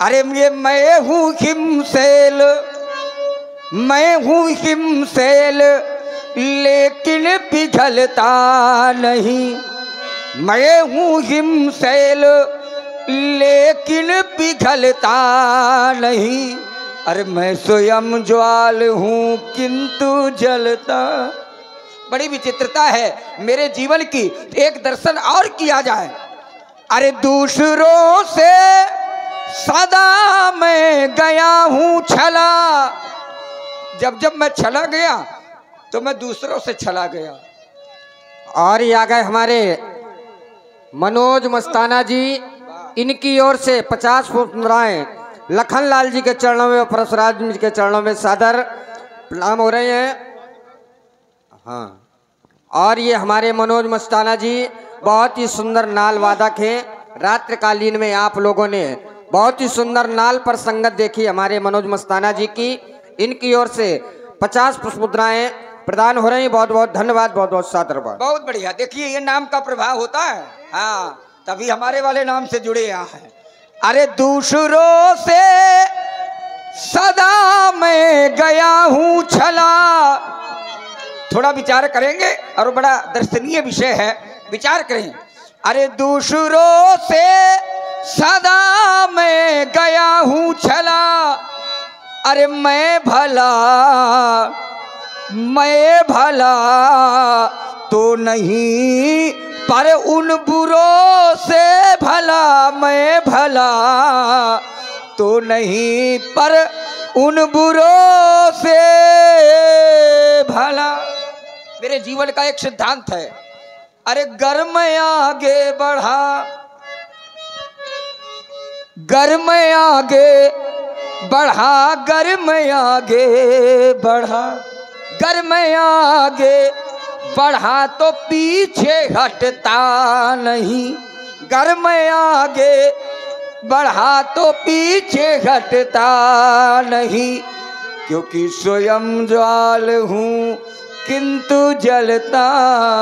अरे ये मैं हूँ हिमशैल, मैं हूँ हिमशैल लेकिन पिघलता नहीं। मैं हूँ हिमशैल लेकिन पिघलता नहीं। अरे मैं स्वयं ज्वाल हूँ किंतु जलता। बड़ी विचित्रता है मेरे जीवन की, एक दर्शन और किया जाए। अरे दूसरों से सदा मैं गया हूँ छला, जब जब मैं छला गया तो मैं दूसरों से छला गया। और ये आ गए हमारे मनोज मस्ताना जी, इनकी ओर से 50 मुद्राएं लखनलाल जी के चरणों में और परशुराम जी के चरणों में सादर प्रणाम हो रहे हैं। हाँ, और ये हमारे मनोज मस्ताना जी बहुत ही सुंदर नाल वादक हैं। रात्रिकालीन में आप लोगों ने बहुत ही सुंदर नाल पर संगत देखी हमारे मनोज मस्ताना जी की। इनकी ओर से 50 पुष्पमुद्राएं प्रदान हो रही हैं। बहुत बहुत धन्यवाद, बहुत बहुत सादरवाद। बहुत बढ़िया। देखिए ये नाम का प्रभाव होता है, हाँ, तभी हमारे वाले नाम से जुड़े यहाँ हैं। अरे दूसरों से सदा मैं गया हूँ छला। थोड़ा विचार करेंगे और बड़ा दर्शनीय विषय है, विचार करें। अरे दूसरों से सदा मैं गया हूँ छला। अरे मैं भला तो नहीं पर उन बुरों से भला। मैं भला तो नहीं पर उन बुरों से भला। मेरे जीवन का एक सिद्धांत है। अरे गर मैं आगे बढ़ा, गर मैं आगे बढ़ा, गर मैं आगे बढ़ा, गर मैं आगे बढ़ा तो पीछे हटता नहीं। गर मैं आगे बढ़ा तो पीछे हटता नहीं, क्योंकि स्वयं ज्वाल हूँ किंतु जलता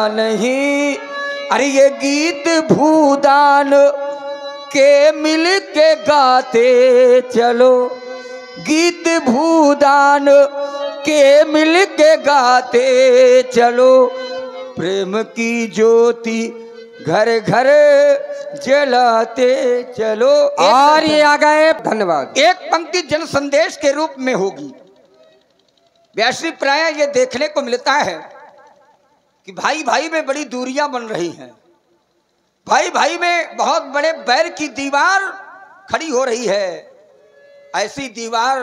नहीं। अरे ये गीत भूदान के मिल के गाते चलो, गीत भूदान के मिल के गाते चलो। प्रेम की ज्योति घर घर जलाते चलो। और ये आ गए, धन्यवाद। एक पंक्ति जन संदेश के रूप में होगी। वैश्विक प्राय ये देखने को मिलता है कि भाई भाई में बड़ी दूरियां बन रही हैं, भाई भाई में बहुत बड़े बैर की दीवार खड़ी हो रही है। ऐसी दीवार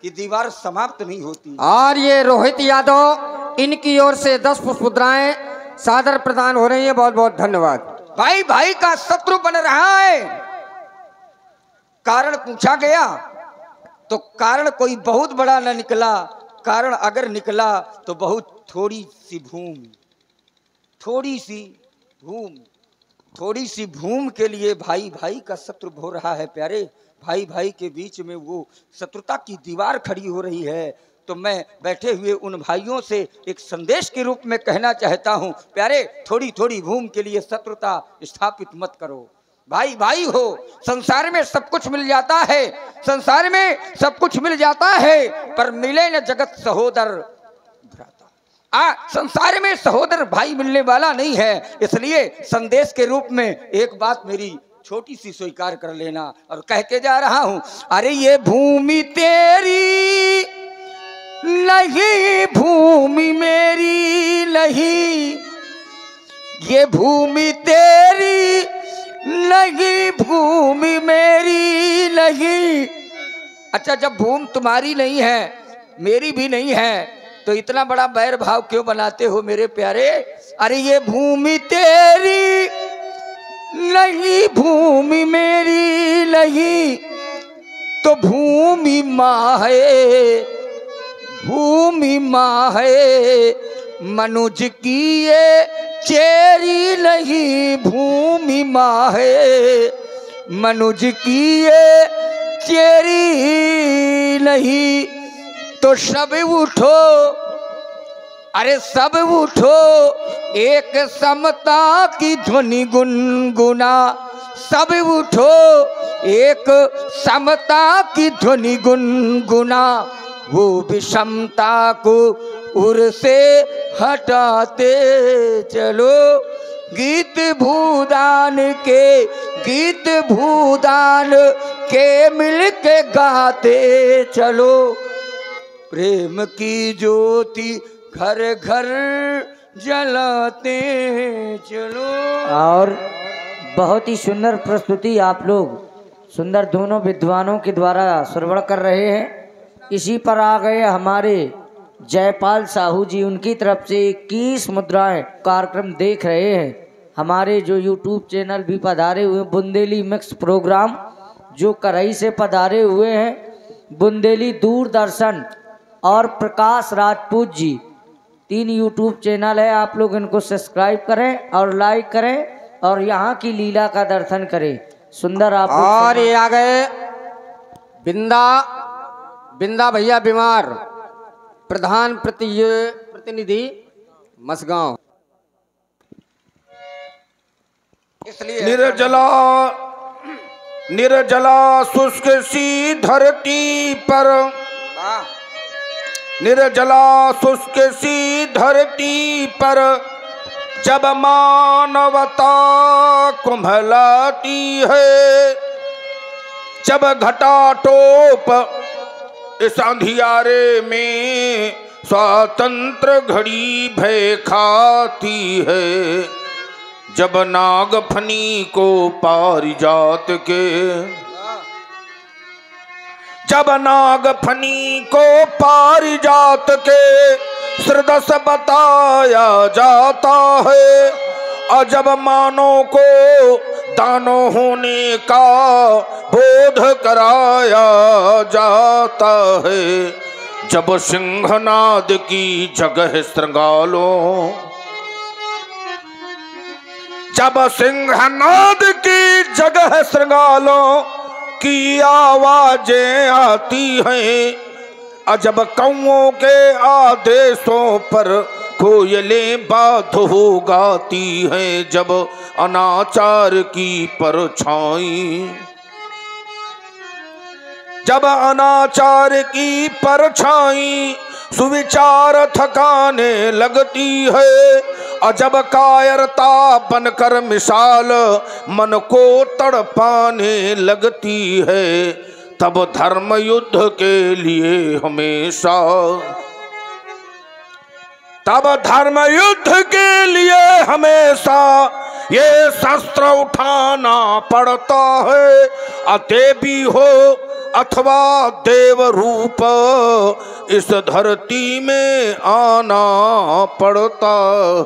की दीवार समाप्त नहीं होती। और ये रोहित यादव, इनकी ओर से 10 पुष्पमुद्राएं सादर प्रदान हो रही है। बहुत बहुत धन्यवाद। भाई भाई का शत्रु बन रहा है। कारण पूछा गया तो कारण कोई बहुत बड़ा न निकला। कारण अगर निकला तो बहुत थोड़ी सी भूमि, थोड़ी सी भूमि, थोड़ी सी भूमि के लिए भाई भाई का शत्रु हो रहा है। प्यारे, भाई भाई के बीच में वो शत्रुता की दीवार खड़ी हो रही है। तो मैं बैठे हुए उन भाइयों से एक संदेश के रूप में कहना चाहता हूं, प्यारे, थोड़ी थोड़ी भूमि के लिए शत्रुता स्थापित मत करो। भाई भाई हो, संसार में सब कुछ मिल जाता है, संसार में सब कुछ मिल जाता है, पर मिले न जगत सहोदर भ्राता। संसार में सहोदर भाई मिलने वाला नहीं है। इसलिए संदेश के रूप में एक बात मेरी छोटी सी स्वीकार कर लेना और कह के जा रहा हूं। अरे ये भूमि तेरी नहीं, भूमि मेरी नहीं, ये भूमि तेरी नहीं, भूमि मेरी नहीं। अच्छा, जब भूमि तुम्हारी नहीं है, मेरी भी नहीं है, तो इतना बड़ा बैर भाव क्यों बनाते हो मेरे प्यारे? अरे ये भूमि तेरी नहीं, भूमि मेरी नहीं, तो भूमि माँ है, भूमि माँ है, मनुज की ये चेरी नहीं, भूमि माँ है, मनुज की ये चेरी नहीं। तो सब उठो, अरे सब उठो, एक समता की ध्वनि गुनगुना। सब उठो, एक समता की ध्वनि गुनगुना, वो विषमता को उर से हटाते चलो। गीत भूदान के मिल के गाते चलो। प्रेम की ज्योति घर घर जलाते चलो। और बहुत ही सुंदर प्रस्तुति आप लोग सुंदर दोनों विद्वानों के द्वारा श्रवण कर रहे हैं। इसी पर आ गए हमारे जयपाल साहू जी, उनकी तरफ से 21 मुद्राएं कार्यक्रम देख रहे हैं। हमारे जो यूट्यूब चैनल भी पधारे हुए बुंदेली मिक्स प्रोग्राम जो करई से पधारे हुए हैं, बुंदेली दूरदर्शन और प्रकाश राजपूत जी, 3 यूट्यूब चैनल है। आप लोग इनको सब्सक्राइब करें और लाइक करें और यहाँ की लीला का दर्शन करें। सुंदर आप और ये आ गए बिंदा भैया बीमार, प्रधान प्रतिनिधि मसगांव। इसलिए निर्जला शुष्क सी धरती पर, निर्जला शुष्क सी धरती पर जब मानवता कुम्हलाती है, जब घटाटोप इस अंधियारे में स्वातंत्र घड़ी भय खाती है, जब नागफनी को पारिजात के, जब नागफनी को पारिजात के श्रदस बताया जाता है, और जब मानव को दानो होने का बोध कराया जाता है, जब सिंहनाद की जगह श्रृंगालों, जब सिंहनाद की जगह श्रृंगालों की आवाजें आती हैं, जब कौओं के आदेशों पर कोयलें बाधो गाती हैं, जब अनाचार की परछाई, जब अनाचार की परछाई सुविचार थकाने लगती है, और जब कायरता बनकर मिसाल मन को तड़पाने लगती है, तब धर्म युद्ध के लिए हमेशा, तब धर्म युद्ध के लिए हमेशा ये शस्त्र उठाना पड़ता है, देवी हो अथवा देव रूप इस धरती में आना पड़ता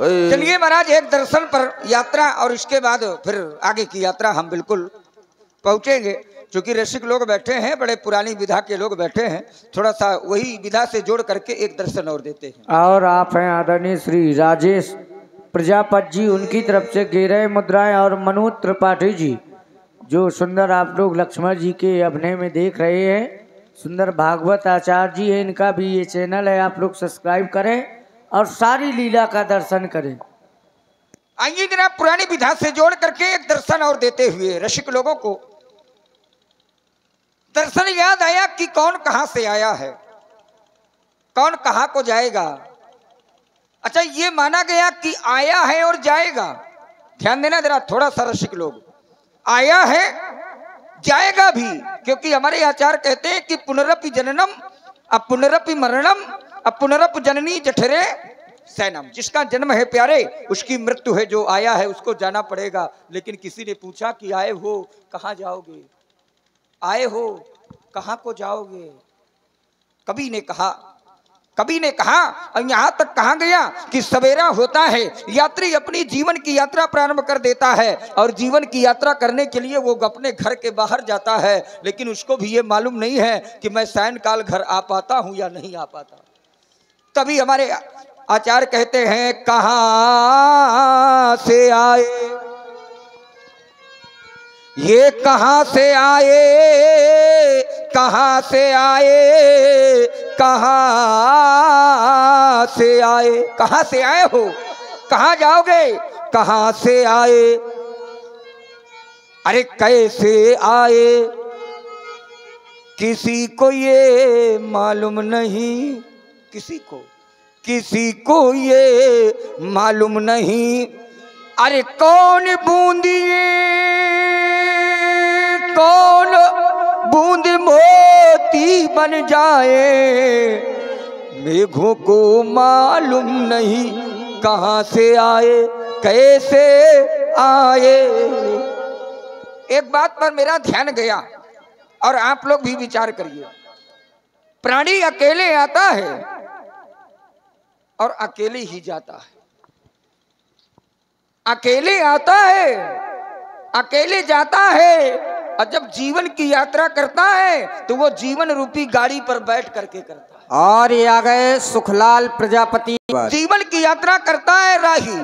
है। चलिए महाराज, एक दर्शन पर यात्रा और इसके बाद फिर आगे की यात्रा हम बिल्कुल पहुंचेंगे। क्योंकि रसिक लोग बैठे हैं, बड़े पुरानी विधा के लोग बैठे हैं, थोड़ा सा वही विधा से जोड़ करके एक दर्शन और देते हैं। और आप हैं आदरणीय श्री राजेश प्रजापत जी, उनकी तरफ से 11 मुद्राएं, और मनोज त्रिपाठी जी जो सुंदर आप लोग लक्ष्मण जी के अभिनय में देख रहे हैं, सुंदर भागवत आचार्य जी है, इनका भी ये चैनल है, आप लोग सब्सक्राइब करें और सारी लीला का दर्शन करें। आइए जनाब, पुरानी विधा से जोड़ करके एक दर्शन और देते हुए रसिक लोगों को दर्शन याद आया कि कौन कहां से आया है, कौन कहां को जाएगा। अच्छा, ये माना गया कि आया है और जाएगा। ध्यान देना जरा थोड़ा सा रसिक लोग, आया है जाएगा भी, क्योंकि हमारे आचार्य कहते हैं कि पुनरपि जननम अपुनरपि मरणम अपुनरपि जननी जठरे सैनम। जिसका जन्म है प्यारे उसकी मृत्यु है, जो आया है उसको जाना पड़ेगा। लेकिन किसी ने पूछा कि आए हो कहाँ जाओगे, आए हो कहाँ को जाओगे। कवि ने कहा और यहाँ तक कहा गया कि सवेरा होता है, यात्री अपनी जीवन की यात्रा प्रारंभ कर देता है, और जीवन की यात्रा करने के लिए वो अपने घर के बाहर जाता है, लेकिन उसको भी ये मालूम नहीं है कि मैं सायंकाल घर आ पाता हूँ या नहीं आ पाता। तभी हमारे आचार्य कहते हैं, कहाँ से आए ये, कहाँ से आए, कहाँ से आए, कहाँ से आए, कहाँ से आए हो, कहाँ जाओगे, कहाँ से आए। अरे कैसे आए किसी को ये मालूम नहीं, किसी को ये मालूम नहीं। अरे कौन बूंदिए कौन बूंद मोती बन जाए, मेघों को मालूम नहीं कहाँ से आए कैसे आए। एक बात पर मेरा ध्यान गया और आप लोग भी विचार करिए। प्राणी अकेले आता है और अकेले ही जाता है, अकेले आता है अकेले जाता है, और जब जीवन की यात्रा करता है तो वो जीवन रूपी गाड़ी पर बैठ करके करता है। और ये आ गए सुखलाल प्रजापति। जीवन की यात्रा करता है राही,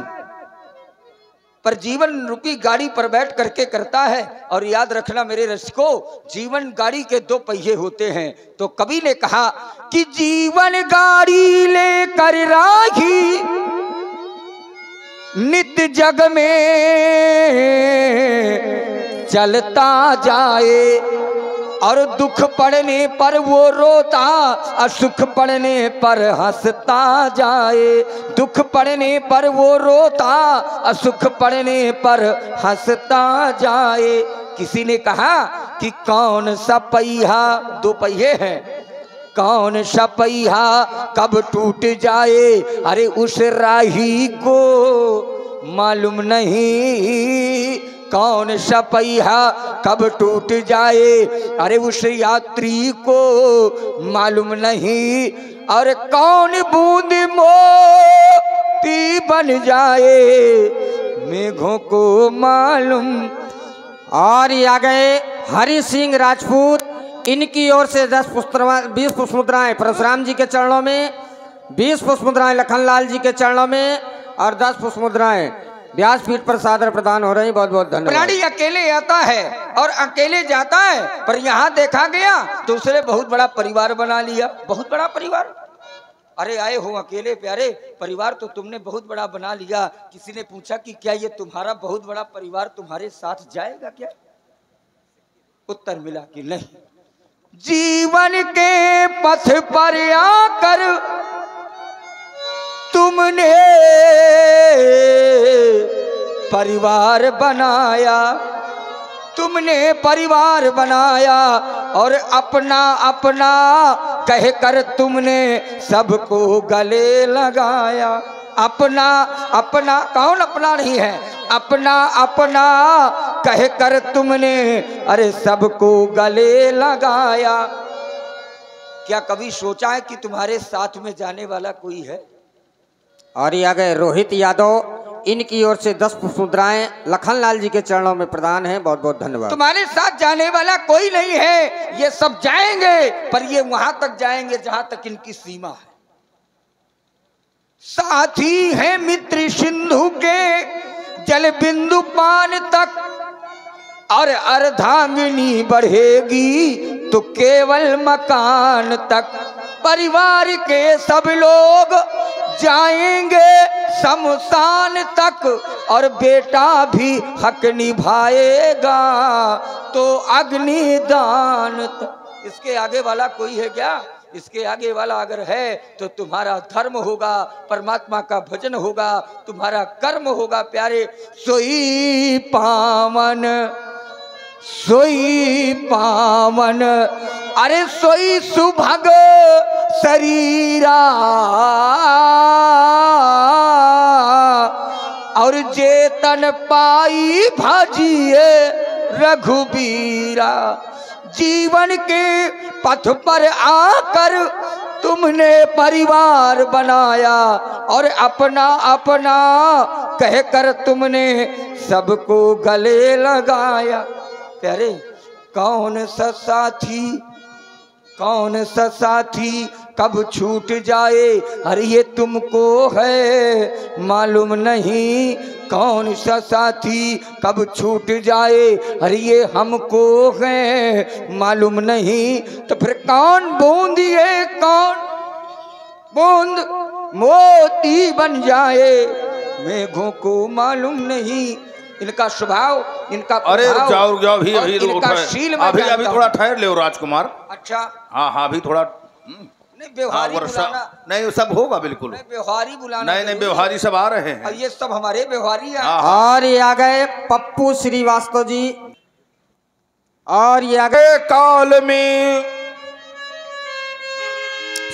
पर जीवन रूपी गाड़ी पर बैठ करके करता है। और याद रखना मेरे रसिकों, जीवन गाड़ी के दो पहिए होते हैं। तो कवि ने कहा कि जीवन गाड़ी लेकर राही नित्य जग में चलता जाए, और दुख पड़ने पर वो रोता और सुख पड़ने पर हंसता जाए। दुख पड़ने पर वो रोता और सुख पड़ने पर हंसता जाए। किसी ने कहा कि कौन सा पहिया, दो पहिए हैं, कौन सा पहिया कब टूट जाए, अरे उस राही को मालूम नहीं। कौन सा पहिया कब टूट जाए, अरे उस यात्री को मालूम नहीं। और कौन बूंद मोती बन जाए, मेघों को मालूम। और ये आ गए हरि सिंह राजपूत। इनकी ओर से 20 पुष्प मुद्राएं परशुराम जी के चरणों में, 20 पुष्प मुद्राएं लखनलाल जी के चरणों में, और 10 पुष्प मुद्राएं व्यासपीठ पर सादर प्रदान हो रही। बहुत बहुत धन्यवाद। प्राणी अकेले आता है और अकेले जाता है, पर यहाँ देखा गया तो उसने बहुत बड़ा परिवार बना लिया, बहुत बड़ा परिवार। अरे आए हो अकेले प्यारे, परिवार तो तुमने बहुत बड़ा बना लिया। किसी ने पूछा कि क्या ये तुम्हारा बहुत बड़ा परिवार तुम्हारे साथ जाएगा क्या? उत्तर मिला कि नहीं। जीवन के पथ पर आकर तुमने परिवार बनाया, तुमने परिवार बनाया, और अपना अपना कहकर तुमने सबको गले लगाया। अपना अपना, कौन अपना नहीं है, अपना अपना कहकर तुमने अरे सबको गले लगाया। क्या कभी सोचा है कि तुम्हारे साथ में जाने वाला कोई है? और ये आ गए रोहित यादव। इनकी ओर से 10 पुष्प मुद्राएं लखनलाल जी के चरणों में प्रदान है। बहुत बहुत धन्यवाद। तुम्हारे साथ जाने वाला कोई नहीं है, ये सब जाएंगे, पर ये वहां तक जाएंगे जहां तक इनकी सीमा है। साथी है मित्र सिंधु के जल बिंदु पान तक, और अर्धांगिनी बढ़ेगी तो केवल मकान तक। परिवार के सब लोग जाएंगे शमशान तक, और बेटा भी हक निभाएगा तो अग्निदान तक। इसके आगे वाला कोई है क्या? इसके आगे वाला अगर है तो तुम्हारा धर्म होगा, परमात्मा का भजन होगा, तुम्हारा कर्म होगा प्यारे। सोई पावन सोई पावन, अरे सोई सुभग शरीरा, और जेतन पाई भाजिए रघुबीरा। जीवन के पथ पर आकर तुमने परिवार बनाया, और अपना अपना कहकर तुमने सबको गले लगाया। प्यारे, कौन सा साथी कब छूट जाए, अरे ये तुमको है मालूम नहीं। कौन सा साथी कब छूट जाए, अरे ये हमको है मालूम नहीं। तो फिर कौन बूंद ये कौन बूंद मोती बन जाए, मेघों को मालूम नहीं। इनका स्वभाव इनका अरे प्रभाव जाओ जाओ, अभी और अभी इनका उठो। शील मैं अभी जानता थोड़ा हूँ। ठहर ले राजकुमार। अच्छा, हाँ हाँ, अभी थोड़ा नहीं व्यवहारी बुलाना, नहीं सब होगा बिल्कुल। नहीं व्यवहारी बुलाना, नहीं नहीं, व्यवहारी सब आ रहे हैं। और ये सब हमारे व्यवहारी हैं। हाँ हाँ। और ये आ गए पप्पू श्रीवास्तव जी। और ये आ गए अगले काल में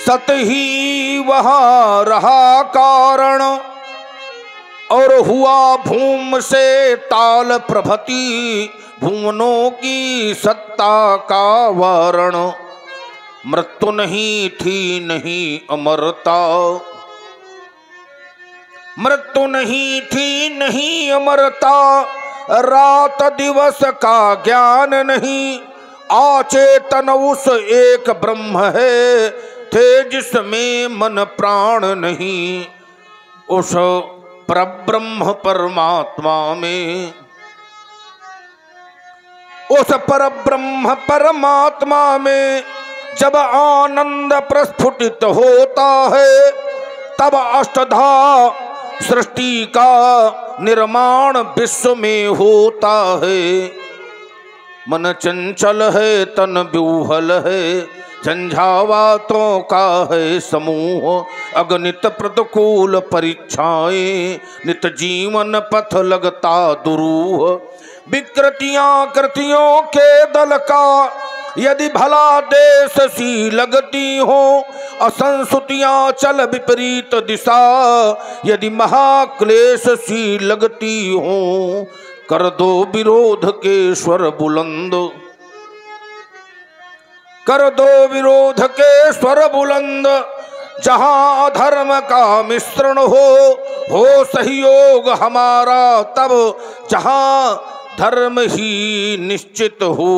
सत ही वहाँ रहा कारण, और हुआ भूम से ताल प्रभति, भुवनों की सत्ता का वारण। मृत्यु नहीं थी नहीं अमरता, मृत्यु नहीं थी नहीं अमरता, रात दिवस का ज्ञान नहीं। आचेतन उस एक ब्रह्म है, थे जिसमें मन प्राण नहीं। उस परब्रह्म परमात्मा में, उस परब्रह्म परमात्मा में जब आनंद प्रस्फुटित होता है, तब अष्टधा सृष्टि का निर्माण विश्व में होता है। मन चंचल है तन व्यूहल है, झंझावातों का है समूह। अगणित प्रतिकूल परीक्षाएं, नित जीवन पथ लगता दुरूह। विकृतियां कृतियों के दल का, यदि भला देश सी लगती हो। असंसुतियां चल विपरीत दिशा, यदि महाक्लेश सी लगती हो। कर दो विरोध के स्वर बुलंद, कर दो विरोध के स्वर बुलंद। जहां अधर्म का मिश्रण हो सहयोग हमारा तब, जहां धर्म ही निश्चित हो।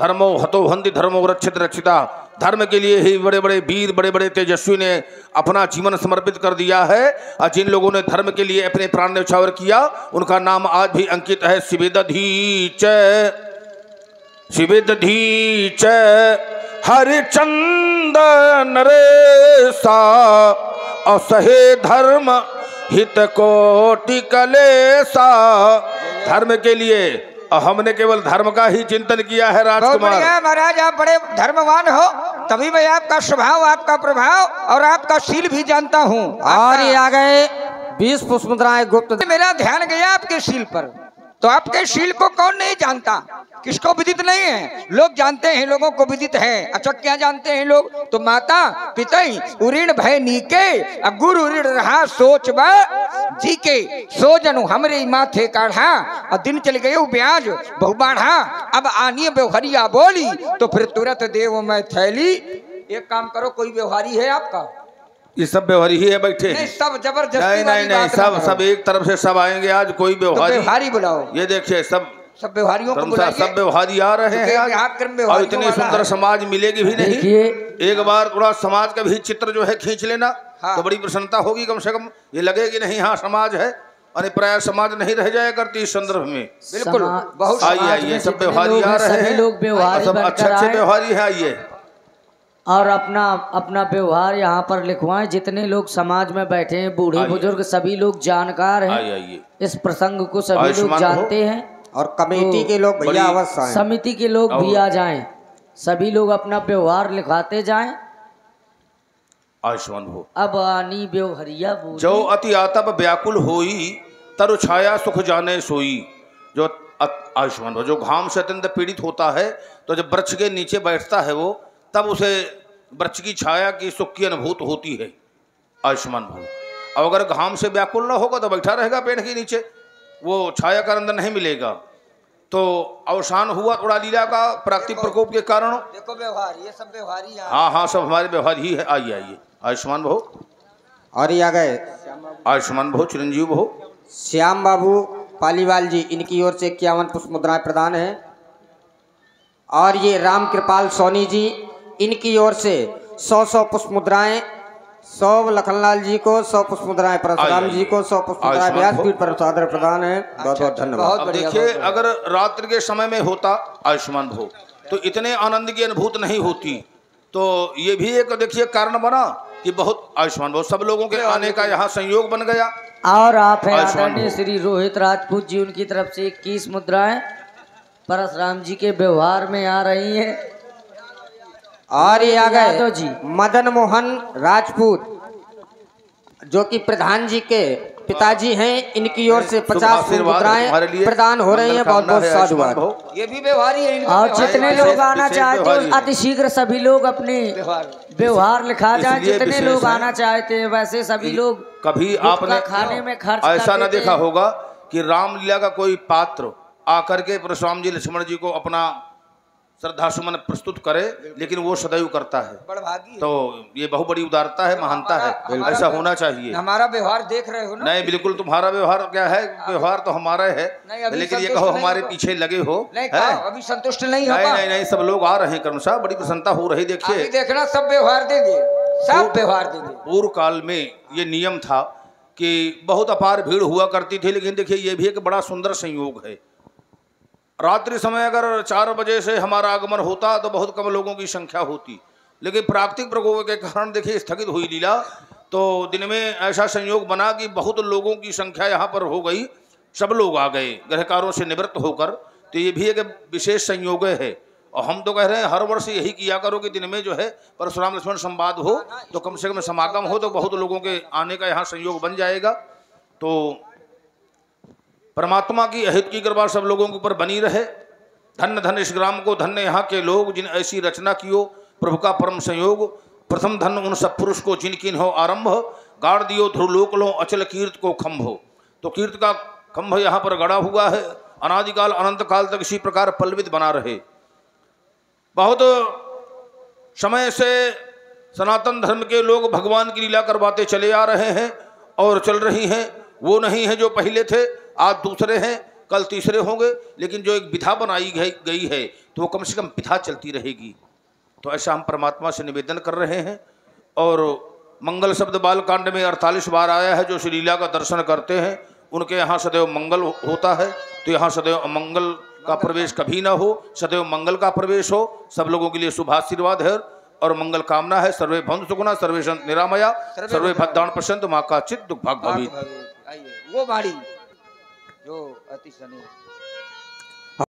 धर्मो हतो हन्ति धर्मो रक्षित रक्षिता। धर्म के लिए ही बड़े बड़े वीर, बड़े बड़े तेजस्वी ने अपना जीवन समर्पित कर दिया है। और जिन लोगों ने धर्म के लिए अपने प्राण न्यौछावर किया, उनका नाम आज भी अंकित है शिवेदधीच, शिवेदधीच हरिचंद नरेसा। असहे धर्म हित कोटि कलेसा। धर्म के लिए हमने केवल धर्म का ही चिंतन किया है बहुत राजकुमार। बढ़िया महाराज, आप बड़े धर्मवान हो, तभी मैं आपका स्वभाव, आपका प्रभाव और आपका शील भी जानता हूँ। और ये आ गए 20 पुष्प मुद्राएं गुप्त। मेरा ध्यान गया आपके शील पर, तो आपके शील को कौन नहीं जानता, किसको विदित नहीं है? लोग जानते हैं, लोगों को विदित है। अच्छा क्या जानते हैं लोग? तो माता पिता उऋण भय नीके, गुरु ऋण रहा सोच जी के। सो जनू हमरे माथे काढ़ा, और दिन चल गए ब्याज बहु बाढ़ा। अब आनिए व्यवहारिया बोली, तो फिर तुरंत देव मैं थैली। एक काम करो, कोई व्यवहारी है आपका? ये सब व्यवहारी ही है बैठे नहीं, हैं। सब जबरदस्ती नहीं नहीं वाली नहीं, बात ना सब करो। सब एक तरफ से सब आएंगे आज। कोई तो व्यवहारी, व्यवहारी बुलाओ, ये देखिए सब सब व्यवहारियों को धर्मशाला बुलाइए। सब व्यवहारी आ रहे हैं आज। यहाँ क्रम और व्यवहारियों इतनी वाला सुंदर है। समाज मिलेगी भी नहीं। देखिए एक बार थोड़ा समाज का भी चित्र जो है खींच लेना, हाँ। तो बड़ी प्रसन्नता होगी। कम से कम ये लगे कि नहीं हाँ समाज है, और प्राय समाज नहीं रह जाया करती इस संदर्भ में। बिल्कुल, बहुत आइए समाज आइए, में सब जितने व्यवहारी लोग आ हैं, रहे सभी हैं। लोग व्यवहारी सब बनकर अच्छे अच्छे आए। व्यवहारी है। आइए और अपना अपना व्यवहार यहाँ पर लिखवाएं। जितने लोग समाज में बैठे हैं, बूढ़े आइए। बुजुर्ग सभी लोग जानकार हैं। आइए आइए। इस प्रसंग को सभी लोग आयुष्मान जानते हैं। और कमेटी तो के लोग भैया बड़ी- अवश्य आएं। समिति के लोग भी आ जाएं, सभी लोग अपना व्यवहार लिखाते जाएं। आयुष्मान हो। अब आनी व्यवहरिया बोली। जो अति आतप व्याकुल होई, तरु छाया सुख जाने सोई। जो आयुष्मान हो, जो घाम से अत्यंत पीड़ित होता है, तो जब वृक्ष के नीचे बैठता है वो, तब उसे वृक्ष की छाया की सुख की अनुभूति होती है। आयुष्मान भव। और अगर घाम से व्याकुल न होगा तो बैठा रहेगा पेड़ के नीचे, वो छाया का आनंद नहीं मिलेगा। तो अवसान हुआ थोड़ा लीला का प्राकृतिक प्रकोप के कारण। देखो व्यवहार, ये सब व्यवहारी हैं। हाँ हाँ, सब हमारे व्यवहार ही है। आइए आइए। आयुष्मान भव। और ये आ गए आयुष्मान भव, चिरंजीव भव। श्याम बाबू पालीवाल जी, इनकी ओर से 51 पुष्प मुद्राएं प्रदान है। और ये राम कृपाल सोनी जी, इनकी ओर से 100 पुष्प मुद्राएं। 100 लखनलाल जी को 100 पुष्प मुद्राएं, परशुराम जी को 100 पुष्प मुद्राएं व्यासपीठ पर सादर प्रदान है। बहुत बहुत धन्यवाद। बहुत अब बढ़िया, देखिए, बहुत बढ़िया। अगर रात्रि के समय में होता आयुष्मान भव, तो इतने आनंद की अनुभूति नहीं होती। तो ये भी एक देखिए कारण बना कि बहुत आयुष्मान भव, सब लोगों के आने का यहाँ संयोग बन गया। और आप हैं आयुष्मान आदरणीय भव। श्री रोहित राजपूत जी, उनकी तरफ से 21 मुद्राएं परशुराम जी के व्यवहार में आ रही हैं। और ये आ यादव जी। गए मदन मोहन राजपूत, जो कि प्रधान जी के पिताजी हैं। इनकी ओर से 50 मुद्राएं प्रदान हो रही हैं। बहुत बहुत साधुवाद। ये भी व्यवहारी है इनका और व्यवहार जितने है। लोग आना विशेष चाहते व्यवहारी हैं है। अति शीघ्र सभी लोग अपने व्यवहार लिखा जाए। इसलिए जितने विशेष लोग है। आना चाहते हैं वैसे सभी लोग कभी गुटखा आपने खाने में खर्च ऐसा कर न देते देखा हैं। होगा कि रामलीला का कोई पात्र आकर के परशुराम जी लक्ष्मण जी को अपना श्रद्धा सुमन प्रस्तुत करे, लेकिन वो सदैव करता है। बड़भागी तो ये बहुत बड़ी उदारता है, महानता है, ऐसा होना चाहिए। हमारा व्यवहार देख रहे हो ना। नहीं, बिल्कुल तुम्हारा व्यवहार क्या है, व्यवहार तो हमारा है, नहीं, अभी लेकिन ये संतुष्ट कहो नहीं हमारे हो। पीछे लगे हो। नहीं हैं? खाओ, अभी संतुष्ट नहीं हो नहीं पा। नहीं नहीं, सब लोग आ रहे हैं कर्म साहब, बड़ी प्रसन्नता हो रही। अभी देखिए देखना सब व्यवहार देंगे, सब व्यवहार देंगे। पूर्व काल में ये नियम था कि बहुत अपार भीड़ हुआ करती थी, लेकिन देखिए ये भी एक बड़ा सुंदर संयोग है। रात्रि समय अगर 4 बजे से हमारा आगमन होता तो बहुत कम लोगों की संख्या होती, लेकिन प्राकृतिक प्रकोप के कारण देखिए स्थगित हुई लीला, तो दिन में ऐसा संयोग बना कि बहुत लोगों की संख्या यहाँ पर हो गई। सब लोग आ गए गृहकारों से निवृत्त होकर। तो ये भी एक विशेष संयोग है। और हम तो कह रहे हैं हर वर्ष यही किया करो कि दिन में जो है परशुराम लक्ष्मण संवाद हो, तो कम से कम समागम हो, तो बहुत लोगों के आने का यहाँ संयोग बन जाएगा। तो परमात्मा की अहित की कृपा सब लोगों के ऊपर बनी रहे। धन्य धन्य इस ग्राम को, धन्य यहाँ के लोग जिन ऐसी रचना कियो, प्रभु का परम संयोग। प्रथम धन्य उन सब पुरुष को जिनकिन हो आरंभ, गाड़ दियो ध्रुवलोक लो अचल कीर्त को खंभ हो। तो कीर्त का खंभ यहाँ पर गड़ा हुआ है, अनादिकाल अनंत काल तक इसी प्रकार पल्लवित बना रहे। बहुत समय से सनातन धर्म के लोग भगवान की लीला करवाते चले आ रहे हैं और चल रही हैं। वो नहीं है जो पहले थे, आज दूसरे हैं, कल तीसरे होंगे, लेकिन जो एक विधा बनाई गई है तो वो कम से कम विधा चलती रहेगी। तो ऐसा हम परमात्मा से निवेदन कर रहे हैं। और मंगल शब्द बालकांड में 48 बार आया है। जो श्री लीला का दर्शन करते हैं उनके यहाँ सदैव मंगल होता है। तो यहाँ सदैव अमंगल का प्रवेश कभी ना हो, सदैव मंगल का प्रवेश हो। सब लोगों के लिए शुभाशीर्वाद है और मंगल कामना है। सर्वे भवन्तु सुखिनः, सर्वे सन्तु निरामया, सर्वे भद्राणि पश्यन्तु, मा कश्चित् दुःखभाग् भवेत्। आइए वो बाड़ी जो अति सनी